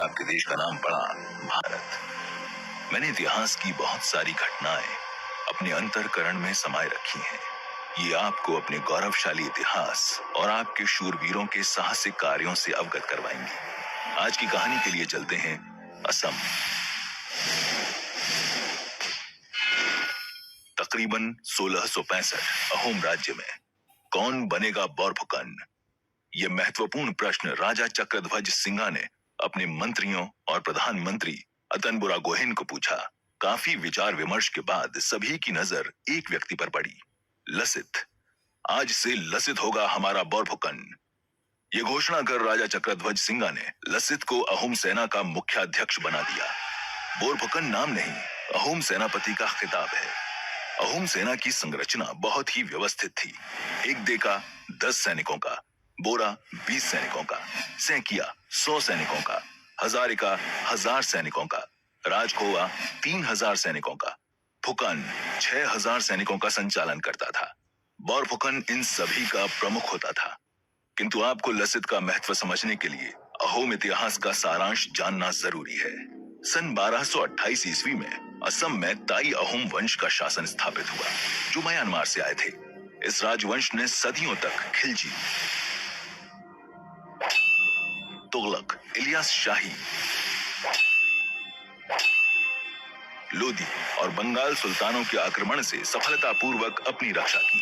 आपके देश का नाम पड़ा भारत। मैंने इतिहास की बहुत सारी घटनाएं अपने अंतर्करण में समाये रखी हैं। ये आपको अपने गौरवशाली इतिहास और आपके शूरवीरों के साहसिक कार्यों से अवगत करवाएंगी। आज की कहानी के लिए चलते हैं असम। तकरीबन 1665 अहोम राज्य में कौन बनेगा बौरफुकन? ये महत्वपूर्ण प्रश्न राजा चक्रध्वज सिंघा ने अपने मंत्रियों और प्रधानमंत्री अतन बुरागोहेन को पूछा। काफी विचार विमर्श के बाद सभी की नजर एक व्यक्ति पर पड़ी, लसित। आज से लसित होगा हमारा बौरफुकन। ये घोषणा कर राजा चक्रध्वज सिंघा ने लसित को अहोम सेना का मुख्याध्यक्ष बना दिया। बौरफुकन नाम नहीं, अहोम सेनापति का खिताब है। अहोम सेना की संरचना बहुत ही व्यवस्थित थी। एक देका 10 सैनिकों का, बोरा 20 सैनिकों का, सैकिया 100 सैनिकों का, हजारिका 1000 सैनिकों का, राजखोवा 3000 सैनिकों का, फुकन 6000 सैनिकों का संचालन करता था। बौरफुकन इन सभी का प्रमुख होता था। किंतु आपको लसित का महत्व समझने के लिए अहोम इतिहास का सारांश जानना जरूरी है। सन 1228 ईस्वी में असम में ताई अहोम वंश का शासन स्थापित हुआ, जो म्यांमार से आए थे। इस राजवंश ने सदियों तक खिलजी, तुगलक, इलियास शाही, लोदी और बंगाल सुल्तानों के आक्रमण से सफलतापूर्वक अपनी रक्षा की।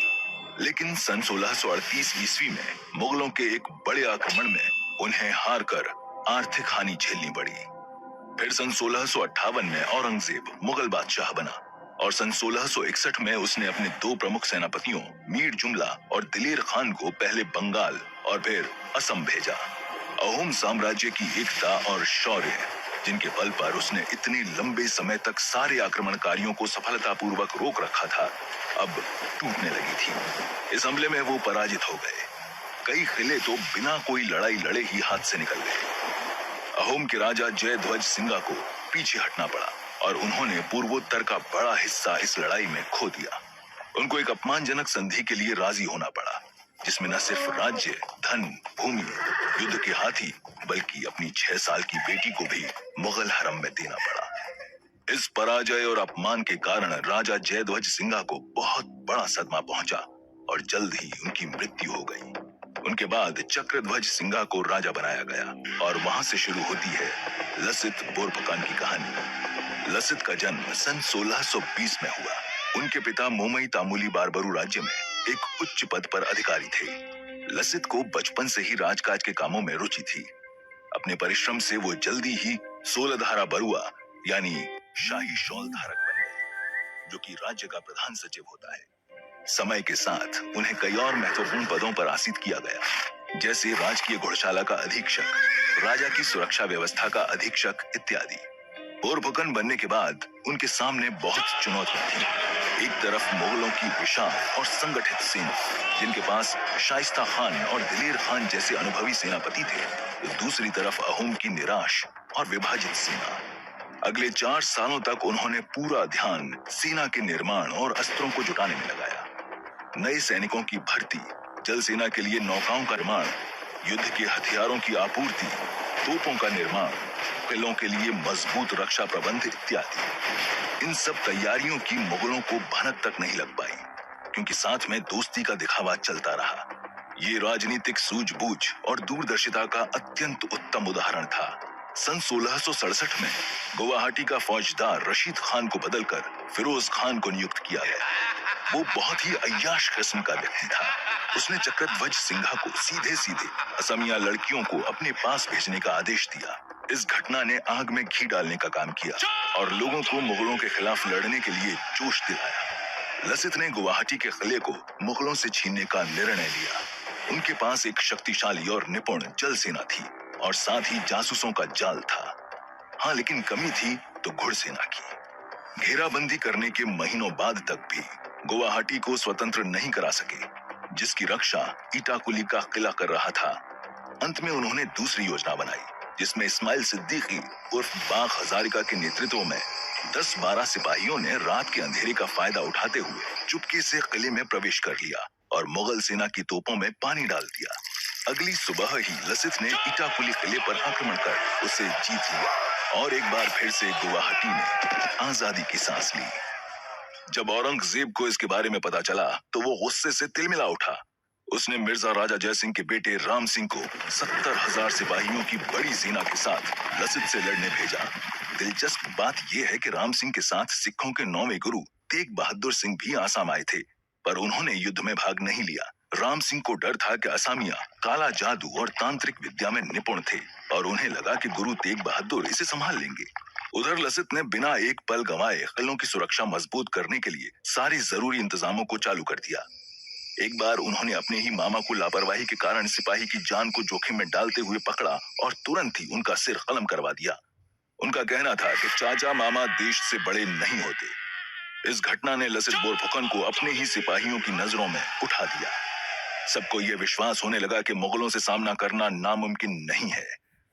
लेकिन सन 1638 ईस्वी में मुगलों के एक बड़े आक्रमण में उन्हें हार कर आर्थिक हानि झेलनी पड़ी। फिर सन 1658 में औरंगजेब मुगल बादशाह बना और सन 1661 में उसने अपने 2 प्रमुख सेनापतियों मीर जुमला और दिलेर खान को पहले बंगाल और फिर असम भेजा। अहोम साम्राज्य की एकता और शौर्य, जिनके बल पर उसने इतने लंबे समय तक सारे आक्रमणकारियों को सफलतापूर्वक रोक रखा था, अब टूटने लगी थी। इस हमले में वो पराजित हो गए। कई किले तो बिना कोई लड़ाई लड़े ही हाथ से निकल गए। अहोम के राजा जयध्वज सिंघा को पीछे हटना पड़ा और उन्होंने पूर्वोत्तर का बड़ा हिस्सा इस लड़ाई में खो दिया। उनको एक अपमानजनक संधि के लिए राजी होना पड़ा, जिसमें न सिर्फ राज्य, धन, भूमि, युद्ध के हाथी, बल्कि अपनी 6 साल की बेटी को भी मुगल हरम में देना पड़ा। इस पराजय और अपमान के कारण राजा जयध्वज सिंघा को बहुत बड़ा सदमा पहुंचा और जल्द ही उनकी मृत्यु हो गई। उनके बाद चक्रध्वज सिंघा को राजा बनाया गया और वहां से शुरू होती है लसित बोरफुकन की कहानी। लसित का जन्म सन 1620 में हुआ। उनके पिता मोमई तामुली बारबरू राज्य में एक उच्च पद पर अधिकारी थे। लसित को बचपन से ही राजकाज के कामों में रुचि थी। अपने परिश्रम से वो जल्दी ही 16 धारा बरुआ यानी शाही शॉल धारक बन गए, जो कि राज्य का प्रधान सचिव होता है। समय के साथ उन्हें कई और महत्वपूर्ण पदों पर आसीत किया गया, जैसे राजकीय घोड़शाला का अधीक्षक, राजा की सुरक्षा व्यवस्था का अधीक्षक इत्यादि। बोरफुकन बनने के बाद उनके सामने बहुत चुनौतियां थी। एक तरफ मुगलों की विशाल और संगठित सेना, जिनके पास शाइस्ता खान और दिलेर खान जैसे अनुभवी सेनापति थे, तो दूसरी तरफ अहोम की निराश और विभाजित सेना। अगले 4 सालों तक उन्होंने पूरा ध्यान सेना के निर्माण और अस्त्रों को जुटाने में लगाया। नए सैनिकों की भर्ती, जल सेना के लिए नौकाओं का निर्माण, युद्ध के हथियारों की आपूर्ति, तोपों का निर्माण, किलों के लिए मजबूत रक्षा प्रबंध इत्यादि। इन सब तैयारियों की मुगलों को भनक तक नहीं लग पाई, क्योंकि साथ में दोस्ती का दिखावा चलता रहा। ये राजनीतिक सूझबूझ और दूरदर्शिता का अत्यंत उत्तम उदाहरण था। सन 1667 में गुवाहाटी का फौजदार रशीद खान को बदलकर फिरोज खान को नियुक्त किया गया। वो बहुत ही अय्याश किस्म का व्यक्ति था। उसने चक्रध्वज सिंघा को सीधे सीधे असमिया लड़कियों को अपने पास भेजने का आदेश दिया। इस घटना ने आग में घी डालने का काम किया और लोगों को मुगलों के खिलाफ लड़ने के लिए जोश दिलाया। लसित ने गुवाहाटी के किले को मुगलों से छीनने का निर्णय लिया। उनके पास एक शक्तिशाली और निपुण जल सेना थी और साथ ही जासूसों का जाल था। हाँ, लेकिन कमी थी तो घुड़सेना की। घेराबंदी करने के महीनों बाद तक भी गुवाहाटी को स्वतंत्र नहीं करा सके, जिसकी रक्षा इटाकुली का किला कर रहा था। अंत में उन्होंने दूसरी योजना बनाई, जिसमें इस्माइल सिद्दीकी उर्फ बाग हजारिका के नेतृत्व में 10-12 सिपाहियों ने रात के अंधेरे का फायदा उठाते हुए चुपके से किले में प्रवेश कर लिया और मुगल सेना की तोपों में पानी डाल दिया। अगली सुबह ही लसित ने इटाकुली किले पर आक्रमण कर उसे जीत लिया और एक बार फिर से गुवाहाटी ने आजादी की सांस ली। जब औरंगजेब को इसके बारे में पता चला तो वो गुस्से से तिलमिला उठा। उसने मिर्जा राजा जयसिंह के बेटे राम सिंह को 70,000 सिपाहियों की बड़ी सेना के साथ लसित से लड़ने भेजा। दिलचस्प बात यह है कि राम सिंह के साथ सिखों के 9वें गुरु तेग बहादुर सिंह भी आसाम आए थे, पर उन्होंने युद्ध में भाग नहीं लिया। राम सिंह को डर था कि असामिया काला जादू और तांत्रिक विद्या में निपुण थे और उन्हें लगा कि गुरु तेग बहादुर इसे संभाल लेंगे। उधर लसित ने बिना एक पल गंवाए किलों की सुरक्षा मजबूत करने के लिए सारी जरूरी इंतजामों को चालू कर दिया। एक बार उन्होंने अपने ही मामा को लापरवाही के कारण सिपाही की जान को जोखिम में डालते हुए पकड़ा और तुरंत ही उनका सिर कलम करवा दिया। उनका कहना था कि चाचा मामा देश से बड़े नहीं होते। इस घटना ने लसित बोरफुकन को अपने ही सिपाहियों की नजरों में उठा दिया। सबको यह विश्वास होने लगा कि मुगलों से सामना करना नामुमकिन नहीं है।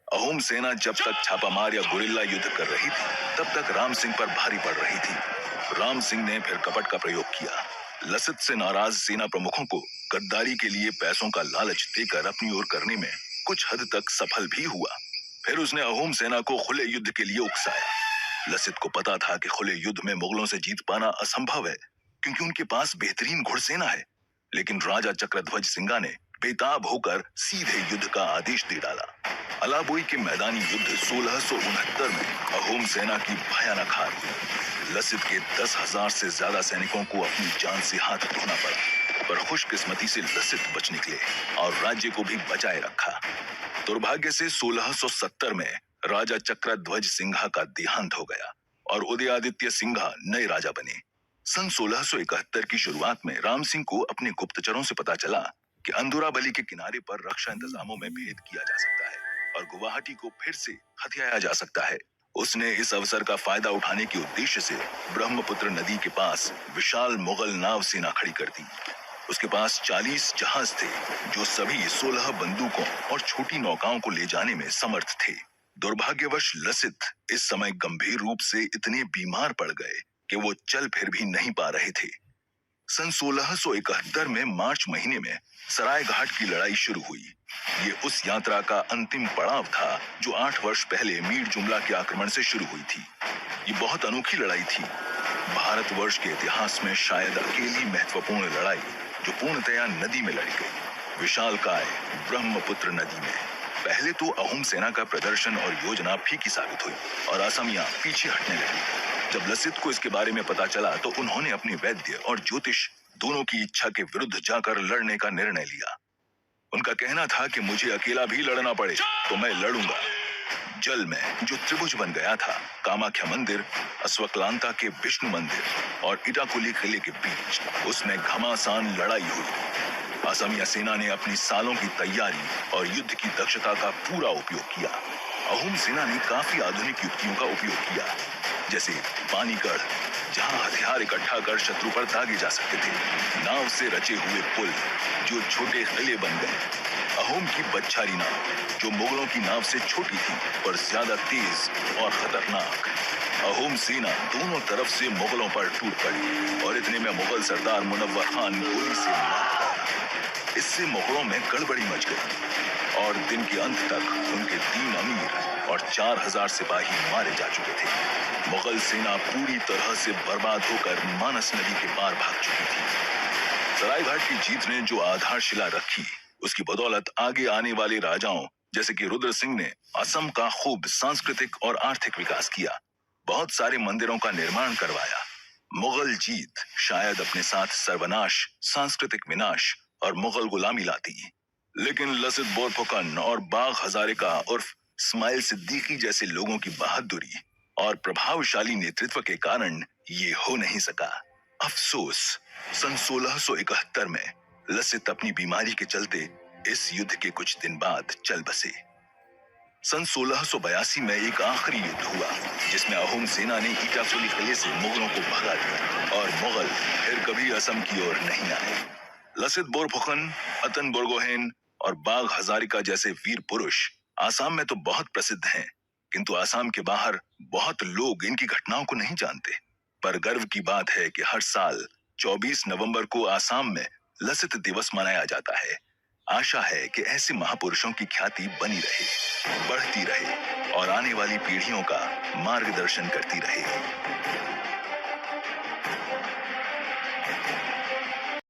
अहोम सेना जब तक छापामार या गुरिल्ला युद्ध कर रही थी, तब तक राम सिंह पर भारी पड़ रही थी। राम सिंह ने फिर कपट का प्रयोग किया। लसित से नाराज सेना प्रमुखों को गद्दारी के लिए पैसों का लालच देकर अपनी ओर करने में कुछ हद तक सफल भी हुआ। फिर उसने अहोम सेना को खुले युद्ध के लिए उकसाया। लसित को पता था कि खुले युद्ध में मुगलों से जीत पाना असंभव है, क्योंकि उनके पास बेहतरीन घुड़सेना है। लेकिन राजा चक्रध्वज सिंघा ने बेताब होकर सीधे युद्ध का आदेश दे डाला। अलाबोई के मैदानी युद्ध 1669 में अहोम सेना की भयानक हार हुई। लसित के 10,000 से ज्यादा सैनिकों को अपनी जान से हाथ धोना पड़ा, पर खुशकिस्मती से लसित बच निकले और राज्य को भी बचाए रखा। दुर्भाग्य से 1670 में राजा चक्रध्वज सिंघा का देहांत हो गया और उदयादित्य सिंघा नए राजा बने। सन 1671 की शुरुआत में राम सिंह को अपने गुप्तचरों से पता चला कि अंदुराबली के किनारे पर रक्षा इंतजामों में भेद किया जा सकता है और गुवाहाटी को फिर से हथियाया जा सकता है। उसने इस अवसर का फायदा उठाने के उद्देश्य से ब्रह्मपुत्र नदी के पास विशाल मुगल नाव सेना खड़ी कर दी। उसके पास 40 जहाज थे, जो सभी 16 बंदूकों और छोटी नौकाओं को ले जाने में समर्थ थे। दुर्भाग्यवश लसित इस समय गंभीर रूप से इतने बीमार पड़ गए कि वो चल फिर भी नहीं पा रहे थे। सन 1671 में मार्च महीने में सरायघाट की लड़ाई शुरू हुई। ये उस यात्रा का अंतिम पड़ाव था जो 8 वर्ष पहले मीर जुमला के आक्रमण से शुरू हुई थी। ये बहुत अनोखी लड़ाई थी, भारतवर्ष के इतिहास में शायद अकेली महत्वपूर्ण लड़ाई जो पूर्णतया नदी में लड़ी गई, विशालकाय ब्रह्मपुत्र नदी में। पहले तो अहोम सेना का प्रदर्शन और योजना फीकी साबित हुई और असमिया पीछे हटने लगी। जब लसित को इसके बारे में पता चला तो उन्होंने अपनी वैद्य और ज्योतिष दोनों की इच्छा के विरुद्ध जाकर लड़ने का निर्णय लिया। उनका कहना था कि मुझे अकेला भी लड़ना पड़े तो मैं लड़ूंगा। जल में जो त्रिभुज बन गया था, कामाख्या मंदिर, अश्वक्लांता के विष्णु मंदिर और इटाकुली किले के बीच, उसमें घमासान लड़ाई हुई। असमिया सेना ने अपनी सालों की तैयारी और युद्ध की दक्षता का पूरा उपयोग किया। अहोम सेना ने काफी आधुनिक युक्तियों का उपयोग किया, जैसे पानीगढ़, जहां हथियार इकट्ठा कर शत्रु पर दागे जा सकते थे, नाव से रचे हुए पुल जो छोटे किले बन गए, अहोम की बच्छारी नाव जो मुगलों की नाव से छोटी थी पर ज्यादा तेज और खतरनाक। अहोम सेना दोनों तरफ से मुगलों पर टूट पड़ी और इतने में मुगल सरदार मुनव्वर खान गोली से मार गया। इससे मुगलों में गड़बड़ी मच गई और दिन के अंत तक उनके 3 अमीर और 4,000 सिपाही मारे जा चुके थे। मुगल सेना पूरी तरह से बर्बाद होकर मानस नदी के पार भाग चुकी थी। सरायघाट की जीत ने जो आधारशिला रखी, उसकी बदौलत आगे आने वाले राजाओं जैसे कि रुद्र सिंह ने असम का खूब सांस्कृतिक और आर्थिक विकास किया, बहुत सारे मंदिरों का निर्माण करवाया। मुगल जीत शायद अपने साथ सर्वनाश, सांस्कृतिक विनाश और मुगल गुलामी लाती, लेकिन लसित बोरफुकन और बाग हजारिका उर्फ इस्माइल सिद्दीकी जैसे लोगों की बहादुरी और प्रभावशाली नेतृत्व के कारण ये हो नहीं सका। अफसोस, सन 1671 में लसित अपनी बीमारी के चलते इस युद्ध के कुछ दिन बाद चल बसे। सन 1682 में एक आखिरी युद्ध हुआ जिसमें अहोम सेना ने इटाकुली किले से मुगलों को भगा दिया और मुगल फिर कभी असम की ओर नहीं आए। लसित बोरफुकन, अतन बुरगोहेन और बाग हजारिका जैसे वीर पुरुष आसाम में तो बहुत प्रसिद्ध हैं, किंतु आसाम के बाहर बहुत लोग इनकी घटनाओं को नहीं जानते। पर गर्व की बात है कि हर साल 24 नवंबर को आसाम में लसित दिवस मनाया जाता है। आशा है कि ऐसे महापुरुषों की ख्याति बनी रहे, बढ़ती रहे और आने वाली पीढ़ियों का मार्गदर्शन करती रहे।